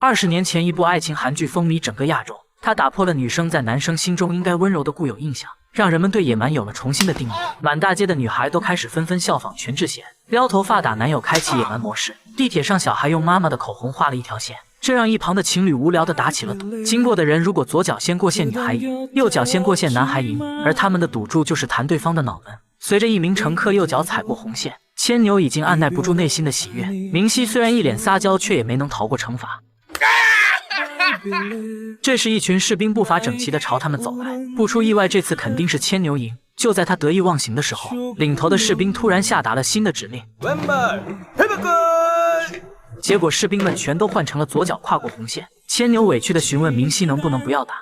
20年前，一部爱情韩剧风靡整个亚洲，它打破了女生在男生心中应该温柔的固有印象，让人们对野蛮有了重新的定义。满大街的女孩都开始纷纷效仿全智贤，撩头发打男友，开启野蛮模式。地铁上，小孩用妈妈的口红画了一条线，这让一旁的情侣无聊的打起了赌。经过的人如果左脚先过线，女孩赢；右脚先过线，男孩赢。而他们的赌注就是弹对方的脑门。随着一名乘客右脚踩过红线，千牛已经按耐不住内心的喜悦。明熙虽然一脸撒娇，却也没能逃过惩罚。这时，一群士兵步伐整齐地朝他们走来，不出意外，这次肯定是千牛赢。就在他得意忘形的时候，领头的士兵突然下达了新的指令，结果士兵们全都换成了左脚跨过红线。千牛委屈地询问明熙能不能不要打。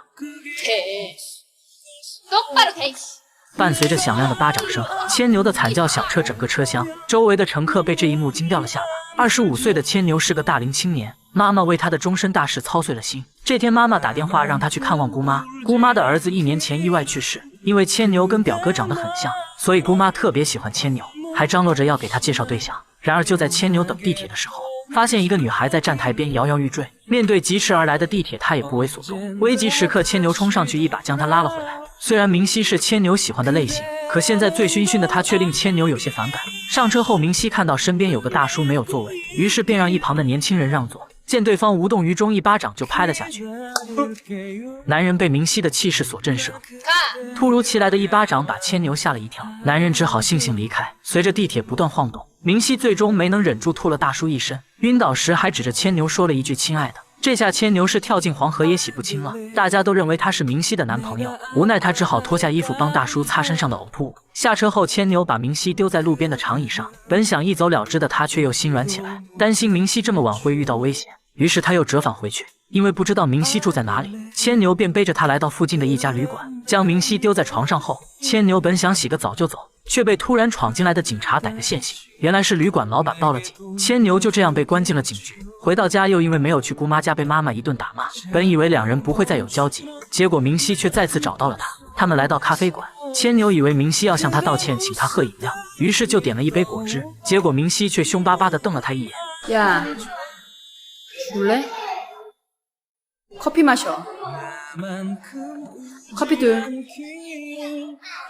伴随着响亮的巴掌声，千牛的惨叫响彻整个车厢，周围的乘客被这一幕惊掉了下巴。25岁的千牛是个大龄青年，妈妈为他的终身大事操碎了心。这天，妈妈打电话让他去看望姑妈。姑妈的儿子1年前意外去世，因为千牛跟表哥长得很像，所以姑妈特别喜欢千牛，还张罗着要给他介绍对象。然而就在千牛等地铁的时候，发现一个女孩在站台边摇摇欲坠。面对疾驰而来的地铁，他也不为所动。危急时刻，千牛冲上去一把将她拉了回来。虽然明熙是千牛喜欢的类型，可现在醉醺醺的他却令千牛有些反感。上车后，明熙看到身边有个大叔没有座位，于是便让一旁的年轻人让座。见对方无动于衷，一巴掌就拍了下去。男人被明熙的气势所震慑，突如其来的一巴掌把千牛吓了一跳，男人只好悻悻离开。随着地铁不断晃动，明熙最终没能忍住吐了大叔一身，晕倒时还指着千牛说了一句亲爱的。这下千牛是跳进黄河也洗不清了，大家都认为他是明熙的男朋友，无奈他只好脱下衣服帮大叔擦身上的呕吐物。下车后，千牛把明熙丢在路边的长椅上，本想一走了之的他却又心软起来，担心明熙这么晚会遇到危险，于是他又折返回去。因为不知道明熙住在哪里，千牛便背着他来到附近的一家旅馆，将明熙丢在床上后，千牛本想洗个澡就走，却被突然闯进来的警察逮个现行。原来是旅馆老板报了警，千牛就这样被关进了警局。回到家又因为没有去姑妈家被妈妈一顿打骂，本以为两人不会再有交集，结果明熙却再次找到了他。他们来到咖啡馆，千牛以为明熙要向他道歉，请他喝饮料，于是就点了一杯果汁，结果明熙却凶巴巴地瞪了他一眼。야 줄래? 커피 마셔. 커피 둘.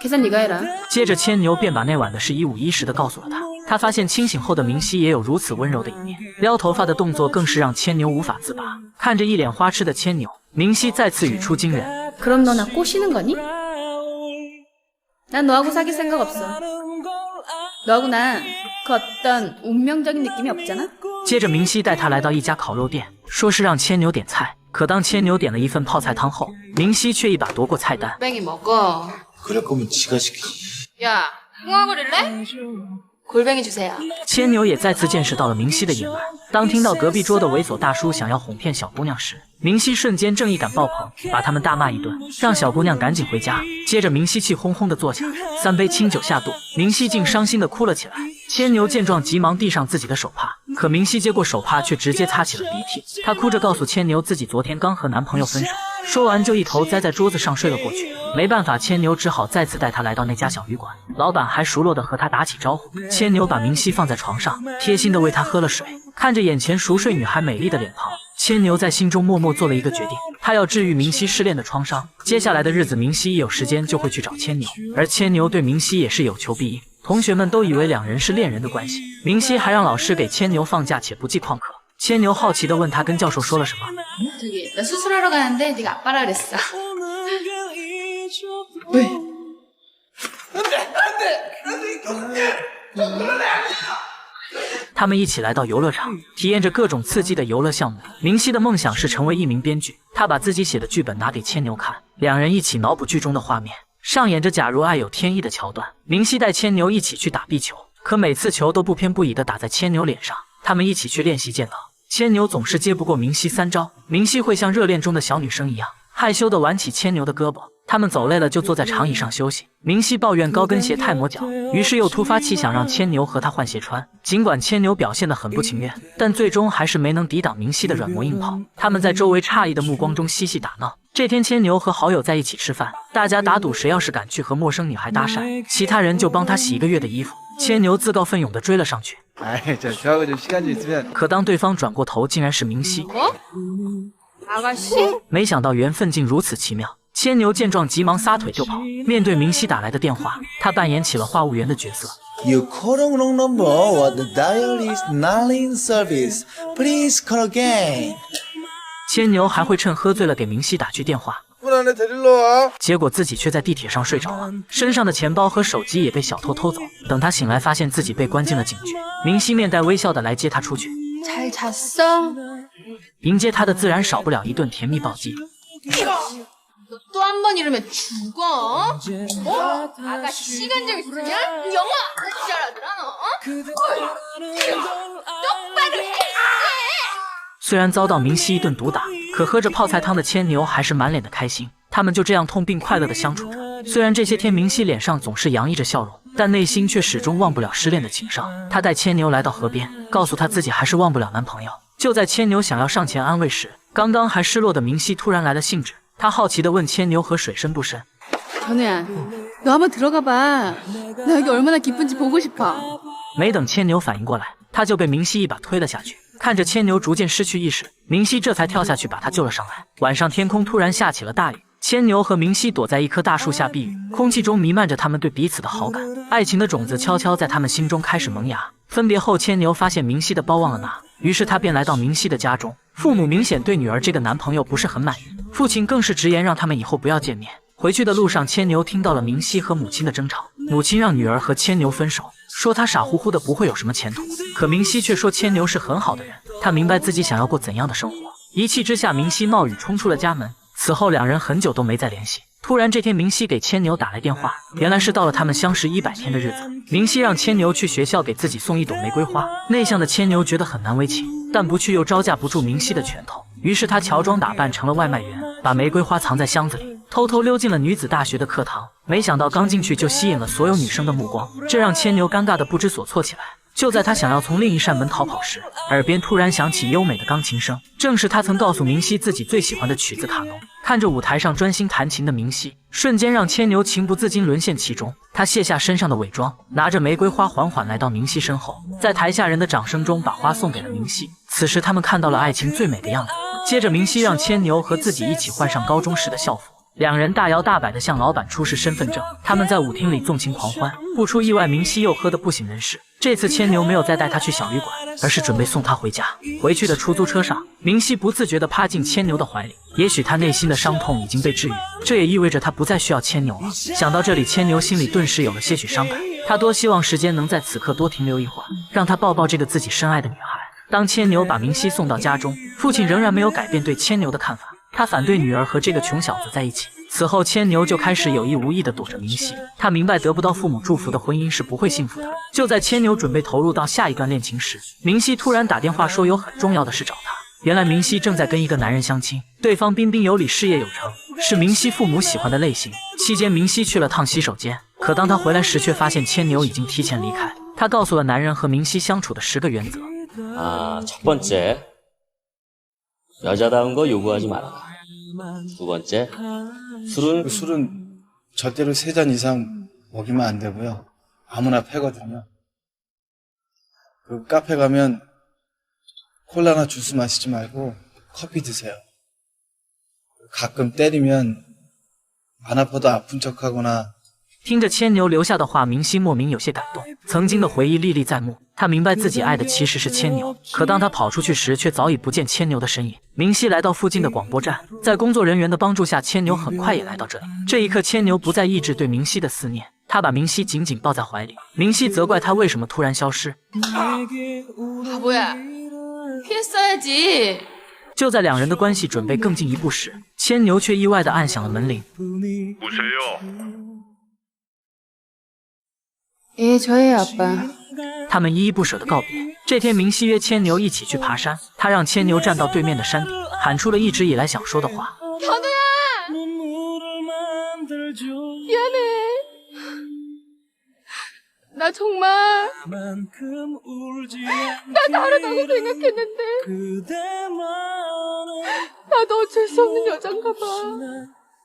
계산 네가 해라. 接着千牛便把那晚的事一五一十地告诉了他。他发现清醒后的明熙也有如此温柔的一面，撩头发的动作更是让千牛无法自拔。看着一脸花痴的千牛，明熙再次语出惊人。 그럼 너 나 꼬시는 거니? 난 너하고 사귈 생각 없어. 너하고 난 그 어떤 운명적인 느낌이 없잖아? 接着明熙带他来到一家烤肉店，说是让千牛点菜。可当千牛点了一份泡菜汤后，明熙却一把夺过菜单。 골뱅이 먹어. 그럴 거면 지가 시키지. 야, 흥얼거릴래? 골뱅이 주세요. 千牛也再次见识到了明熙的野蛮。当听到隔壁桌的猥琐大叔想要哄骗小姑娘时，明熙瞬间正义感爆棚，把他们大骂一顿，让小姑娘赶紧回家。接着明熙气哄哄地坐下，3杯清酒下肚，明熙竟伤心地哭了起来。千牛见状急忙递上自己的手帕，可明熙接过手帕却直接擦起了鼻涕。她哭着告诉千牛自己昨天刚和男朋友分手，说完就一头栽在桌子上睡了过去。没办法，千牛只好再次带她来到那家小旅馆，老板还熟络地和她打起招呼。千牛把明熙放在床上，贴心地喂她喝了水。看着眼前熟睡女孩美丽的脸庞，千牛在心中默默做了一个决定，他要治愈明熙失恋的创伤。接下来的日子，明熙一有时间就会去找千牛，而千牛对明熙也是有求必应。同学们都以为两人是恋人的关系，明熙还让老师给千牛放假且不记旷课。千牛好奇地问他跟教授说了什么。 저기 나 수술하러 가는데 네가 아빠라 그랬어. 왜? 안돼. 他们一起来到游乐场，体验着各种刺激的游乐项目。明熙的梦想是成为一名编剧，他把自己写的剧本拿给千牛看，两人一起脑补剧中的画面，上演着假如爱有天意的桥段。明熙带千牛一起去打壁球，可每次球都不偏不倚地打在千牛脸上。他们一起去练习剑道，千牛总是接不过明熙3招，明熙会像热恋中的小女生一样害羞地挽起千牛的胳膊。他们走累了就坐在长椅上休息。明熙抱怨高跟鞋太磨脚，于是又突发奇想让千牛和他换鞋穿。尽管千牛表现得很不情愿，但最终还是没能抵挡明熙的软磨硬泡。他们在周围诧异的目光中嬉戏打闹。这天，千牛和好友在一起吃饭，大家打赌谁要是敢去和陌生女孩搭讪，其他人就帮他洗1个月的衣服。千牛自告奋勇地追了上去， 아이, 저하고 좀 시간 좀 있으면. 可当对方转过头，竟然是明熙。 아가씨? 没想到缘分竟如此奇妙。牵牛见状，急忙撒腿就跑。面对明熙打来的电话，他扮演起了话务员的角色。 You called the wrong number. What the dial is not in service. Please call again. 牵牛还会趁喝醉了给明熙打去电话， 분 안에 데리러 와. 结果自己却在地铁上睡着了，身上的钱包和手机也被小偷偷走。等他醒来，发现自己被关进了警局。明熙面带微笑的来接他出去， 잘 잤어? 迎接他的自然少不了一顿甜蜜暴击。 너 또 한 번 이러면 죽어. 어? 아가씨 시간 좀 있으면 영화 아가씨 알아들어 너? 똑바로 해! 虽然遭到明熙一顿毒打，可喝着泡菜汤的牵牛还是满脸的开心。他们就这样痛并快乐的相处着。虽然这些天明熙脸上总是洋溢着笑容，但内心却始终忘不了失恋的情伤。他带牵牛来到河边，告诉他自己还是忘不了男朋友。就在牵牛想要上前安慰时，刚刚还失落的明熙突然来了兴致。他好奇地问牵牛河水深不深。 전우야, 너 한번 들어가 봐. 나 여기 얼마나 깊은지 보고 싶어. 没等牵牛反应过来，他就被明熙一把推了下去。看着牵牛逐渐失去意识，明熙这才跳下去把他救了上来。晚上天空突然下起了大雨，牵牛和明熙躲在一棵大树下避雨，空气中弥漫着他们对彼此的好感，爱情的种子悄悄在他们心中开始萌芽。分别后，牵牛发现明熙的包忘了拿，于是他便来到明熙的家中。父母明显对女儿这个男朋友不是很满意，父亲更是直言让他们以后不要见面。回去的路上，牵牛听到了明熙和母亲的争吵，母亲让女儿和牵牛分手，说他傻乎乎的不会有什么前途。可明熙却说牵牛是很好的人，他明白自己想要过怎样的生活。一气之下，明熙冒雨冲出了家门。此后两人很久都没再联系。突然这天，明熙给牵牛打来电话，原来是到了他们相识100天的日子。明熙让牵牛去学校给自己送一朵玫瑰花，内向的牵牛觉得很难为情，但不去又招架不住明熙的拳头，于是他乔装打扮成了外卖员，把玫瑰花藏在箱子里，偷偷溜进了女子大学的课堂。没想到刚进去就吸引了所有女生的目光，这让牵牛尴尬的不知所措起来。就在他想要从另一扇门逃跑时，耳边突然响起优美的钢琴声，正是他曾告诉明熙自己最喜欢的曲子《卡农》。看着舞台上专心弹琴的明熙，瞬间让牵牛情不自禁沦陷其中。他卸下身上的伪装，拿着玫瑰花缓缓来到明熙身后，在台下人的掌声中把花送给了明熙。此时他们看到了爱情最美的样子。接着明熙让牵牛和自己一起换上高中时的校服，两人大摇大摆地向老板出示身份证。他们在舞厅里纵情狂欢，不出意外，明熙又喝得不省人事。这次牵牛没有再带他去小旅馆，而是准备送他回家。回去的出租车上，明熙不自觉地趴进牵牛的怀里。也许他内心的伤痛已经被治愈，这也意味着他不再需要牵牛了。想到这里，牵牛心里顿时有了些许伤感。他多希望时间能在此刻多停留一会儿，让他抱抱这个自己深爱的女孩。当牵牛把明熙送到家中，父亲仍然没有改变对牵牛的看法，他反对女儿和这个穷小子在一起。此后，牵牛就开始有意无意地躲着明熙。他明白得不到父母祝福的婚姻是不会幸福的。就在牵牛准备投入到下一段恋情时，明熙突然打电话说有很重要的事找他。原来明熙正在跟一个男人相亲，对方彬彬有礼，事业有成，是明熙父母喜欢的类型。期间，明熙去了趟洗手间，可当他回来时，却发现牵牛已经提前离开。他告诉了男人和明熙相处的10个原则。첫 번째, 여자다운 거 요구하지 말아라. 두 번째, 술은 절대로 3잔 이상 먹이면 안 되고요. 아무나 패거든요. 그 카페 가면 콜라나 주스 마시지 말고 커피 드세요. 가끔 때리면 안 아파도 아픈 척하거나 听着牵牛留下的话，明熙莫名有些感动。曾经的回忆历历在目，他明白自己爱的其实是牵牛。可当他跑出去时，却早已不见牵牛的身影。明熙来到附近的广播站，在工作人员的帮助下，牵牛很快也来到这里。这一刻，牵牛不再抑制对明熙的思念，他把明熙紧紧抱在怀里。明熙责怪他为什么突然消失。 바보야, 피했어야지. 就在两人的关系准备更进一步时，牵牛却意外地按响了门铃。 예, 저예요, 아빠. 他们依依不舍地告别。这天，明熙约牵牛一起去爬山，他让牵牛站到对面的山顶，喊出了一直以来想说的话。 전우야! 미안해. 나 정말 나 다르다고 생각했는데 나도 어쩔 수 없는 여잔가 봐.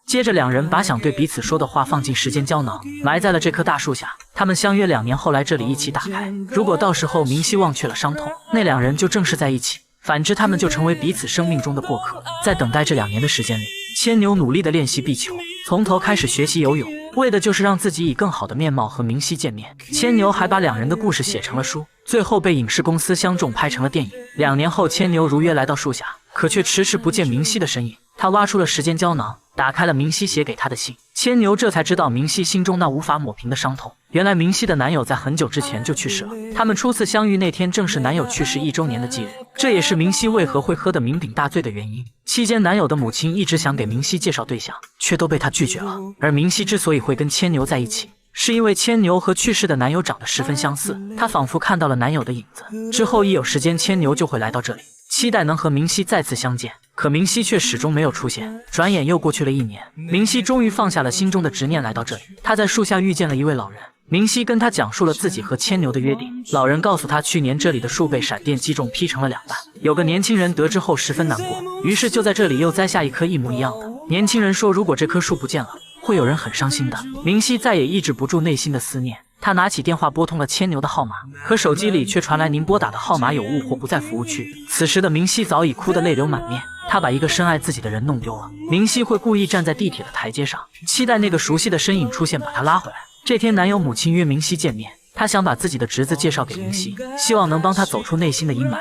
接着，两人把想对彼此说的话放进时间胶囊，埋在了这棵大树下。他们相约2年后来这里一起打开。如果到时候明熙忘却了伤痛，那2人就正式在一起；反之，他们就成为彼此生命中的过客。在等待这2年的时间里，千牛努力地练习壁球，从头开始学习游泳，为的就是让自己以更好的面貌和明熙见面。千牛还把2人的故事写成了书，最后被影视公司相中拍成了电影。2年后，千牛如约来到树下，可却迟迟不见明熙的身影。他挖出了时间胶囊，打开了明熙写给他的信。千牛这才知道明熙心中那无法抹平的伤痛。原来明熙的男友在很久之前就去世了，他们初次相遇那天正是男友去世1周年的忌日，这也是明熙为何会喝得酩酊大醉的原因。期间，男友的母亲一直想给明熙介绍对象，却都被他拒绝了。而明熙之所以会跟千牛在一起，是因为千牛和去世的男友长得十分相似，她仿佛看到了男友的影子。之后一有时间，千牛就会来到这里，期待能和明熙再次相见。可明熙却始终没有出现。转眼又过去了1年，明熙终于放下了心中的执念，来到这里。他在树下遇见了一位老人，明熙跟他讲述了自己和千牛的约定。老人告诉他，去年这里的树被闪电击中，劈成了2半。有个年轻人得知后十分难过，于是就在这里又栽下一棵一模一样的。年轻人说，如果这棵树不见了，会有人很伤心的。明熙再也抑制不住内心的思念，他拿起电话拨通了千牛的号码，可手机里却传来您拨打的号码有误或不在服务区。此时的明熙早已哭得泪流满面，他把一个深爱自己的人弄丢了。明熙会故意站在地铁的台阶上，期待那个熟悉的身影出现，把他拉回来。这天，男友母亲約明熙见面，他想把自己的侄子介绍给明熙，希望能帮他走出内心的阴霾。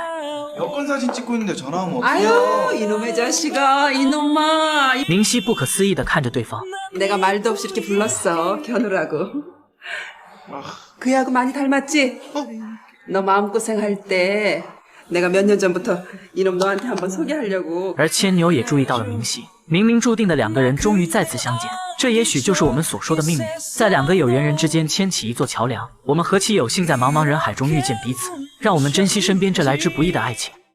여권사진 찍고 있는데 전화하면 어떡해요? 아유 이놈의 자식아 이놈아明熙不可思议地看着对方， 내가 말도 없이 이렇게 불렀어 겨누라고 그 애하고 많이 닮았지? 너 마음고생할 때 내가 몇 년 전부터 이놈 너한테 한번 소개하려고 而千牛也注意到了明熙，冥冥注定的2个人终于再次相见，这也许就是我们所说的命运，在2个有缘人之间牵起一座桥梁。我们何其有幸在茫茫人海中遇见彼此，让我们珍惜身边这来之不易的爱情。